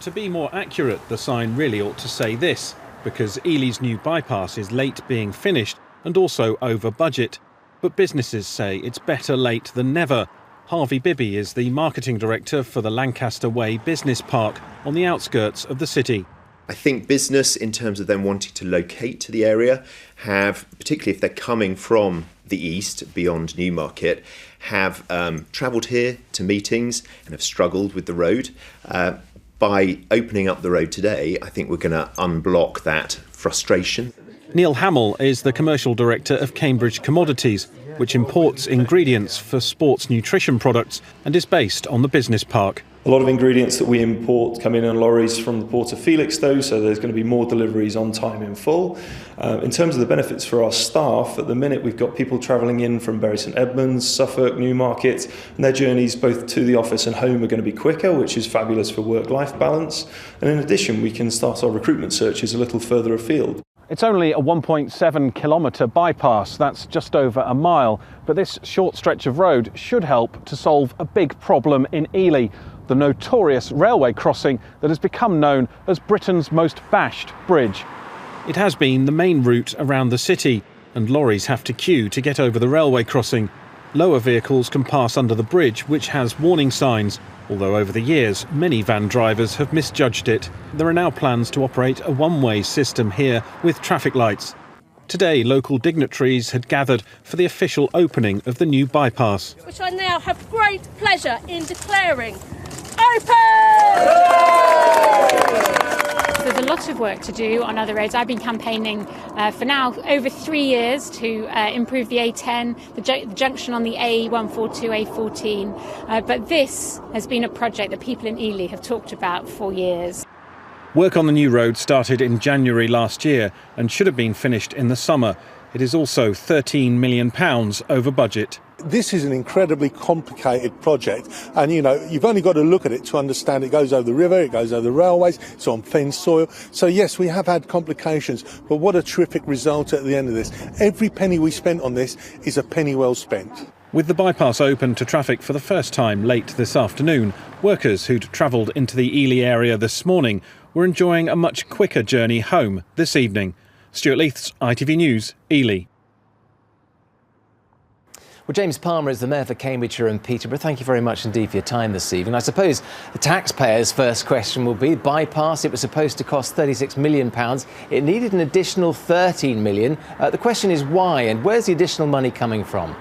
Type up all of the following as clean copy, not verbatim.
To be more accurate, the sign really ought to say this, because Ely's new bypass is late being finished and also over budget. But businesses say it's better late than never. Harvey Bibby is the marketing director for the Lancaster Way Business Park on the outskirts of the city. I think business, in terms of them wanting to locate to the area, have, particularly if they're coming from the east, beyond Newmarket, have travelled here to meetings and have struggled with the road. By opening up the road today, I think we're going to unblock that frustration. Neil Hamill is the commercial director of Cambridge Commodities, which imports ingredients for sports nutrition products and is based on the business park. A lot of ingredients that we import come in lorries from the port of Felixstowe, so there's going to be more deliveries on time in full. In terms of the benefits for our staff, at the minute we've got people travelling in from Bury St Edmunds, Suffolk, Newmarket, and their journeys both to the office and home are going to be quicker, which is fabulous for work-life balance. And in addition, we can start our recruitment searches a little further afield. It's only a 1.7 kilometre bypass, that's just over a mile, but this short stretch of road should help to solve a big problem in Ely, the notorious railway crossing that has become known as Britain's most bashed bridge. It has been the main route around the city, and lorries have to queue to get over the railway crossing. Lower vehicles can pass under the bridge, which has warning signs, although over the years many van drivers have misjudged it. There are now plans to operate a one-way system here with traffic lights. Today, local dignitaries had gathered for the official opening of the new bypass, which I now have great pleasure in declaring open! There's a lot of work to do on other roads. I've been campaigning for now over 3 years to improve the A10, the junction on the A142, A14. But this has been a project that people in Ely have talked about for years. Work on the new road started in January last year and should have been finished in the summer. It is also £13 million over budget. This is an incredibly complicated project, and you've only got to look at it to understand it goes over the river, it goes over the railways, it's on fenced soil. So yes, we have had complications, but what a terrific result at the end of this. Every penny we spent on this is a penny well spent. With the bypass open to traffic for the first time late this afternoon, workers who'd travelled into the Ely area this morning were enjoying a much quicker journey home this evening. Stuart Leiths, ITV News, Ely. Well, James Palmer is the Mayor for Cambridgeshire and Peterborough. Thank you very much indeed for your time this evening. I suppose the taxpayers' first question will be, bypass, it was supposed to cost £36 million. It needed an additional £13 million. The question is why, and where's the additional money coming from?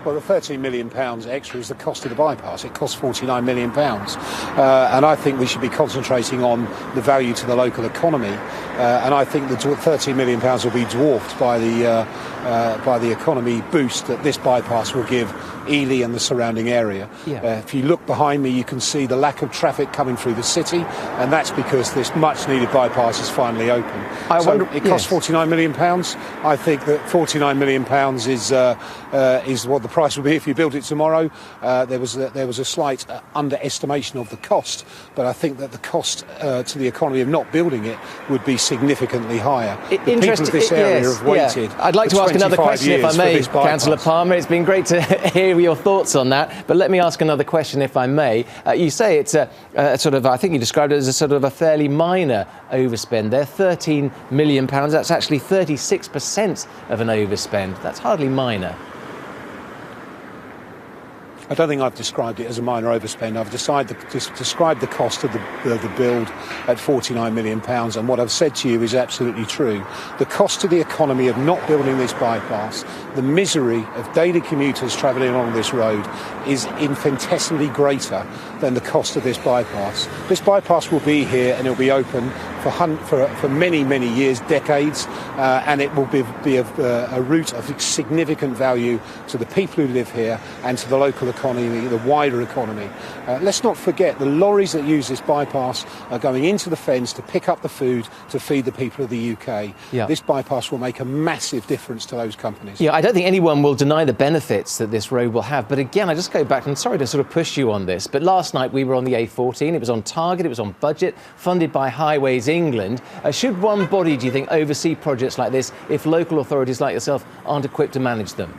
Well, the £13 million extra is the cost of the bypass. It costs £49 million. And I think we should be concentrating on the value to the local economy. And I think the £13 million will be dwarfed by the economy boost that this bypass will give Ely and the surrounding area. Yeah. If you look behind me, you can see the lack of traffic coming through the city, and that's because this much-needed bypass is finally open. It costs £49 million. I think that £49 million is what the price will be if you build it tomorrow. There was a slight underestimation of the cost, but I think that the cost to the economy of not building it would be significantly higher. The people of this area have waited. Yeah. I'd like to ask another question, if I may, Councillor Palmer. It's been great to hear your thoughts on that, but let me ask another question, if I may. You say it's a sort of, I think you described it as a sort of a fairly minor overspend there, £13 million. That's actually 36% of an overspend. That's hardly minor. I don't think I've described it as a minor overspend. I've described the cost of the build at £49 million, and what I've said to you is absolutely true. The cost to the economy of not building this bypass, the misery of daily commuters travelling along this road, is infinitesimally greater than the cost of this bypass. This bypass will be here and it will be open for many, many years, decades, and it will be a route of significant value to the people who live here and to the local economy, the wider economy. Let's not forget the lorries that use this bypass are going into the fens to pick up the food to feed the people of the UK. Yeah. This bypass will make a massive difference to those companies. Yeah, I don't think anyone will deny the benefits that this road will have. But again, I just go back, and sorry to sort of push you on this, but last night we were on the A14. It was on target, it was on budget, funded by Highways England. Should one body, do you think, oversee projects like this if local authorities like yourself aren't equipped to manage them?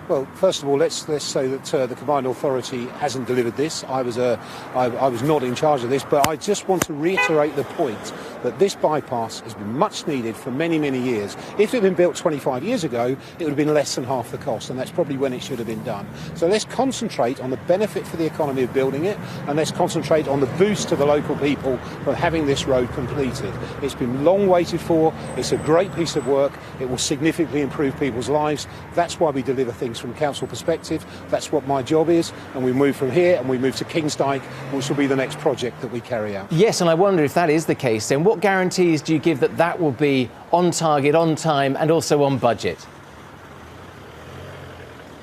Well, first of all, let's say that the Combined Authority hasn't delivered this. I was not in charge of this, but I just want to reiterate the point that this bypass has been much needed for many, many years. If it had been built 25 years ago, it would have been less than half the cost, and that's probably when it should have been done. So let's concentrate on the benefit for the economy of building it, and let's concentrate on the boost to the local people from having this road completed. It's been long waited for. It's a great piece of work. It will significantly improve people's lives. That's why we deliver things from council perspective. That's what my job is, and we move from here and we move to Kingsdyke, which will be the next project that we carry out. Yes, and I wonder if that is the case, then what guarantees do you give that that will be on target, on time, and also on budget?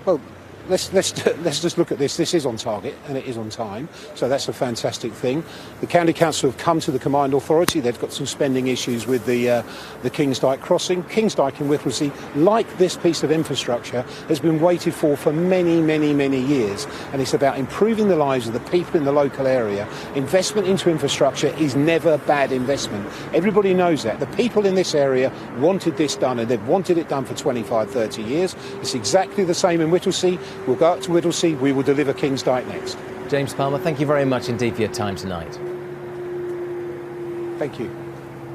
Well, let's just look at this. This is on target and it is on time, so that's a fantastic thing. The County Council have come to the Combined Authority. They've got some spending issues with the Kingsdyke crossing. Kingsdyke in Whittlesea, like this piece of infrastructure, has been waited for many, many, many years, and it's about improving the lives of the people in the local area. Investment into infrastructure is never bad investment. Everybody knows that. The people in this area wanted this done, and they've wanted it done for 25, 30 years. It's exactly the same in Whittlesea. We'll go up to Whittlesea, we will deliver Kingsdyke next. James Palmer, thank you very much indeed for your time tonight. Thank you.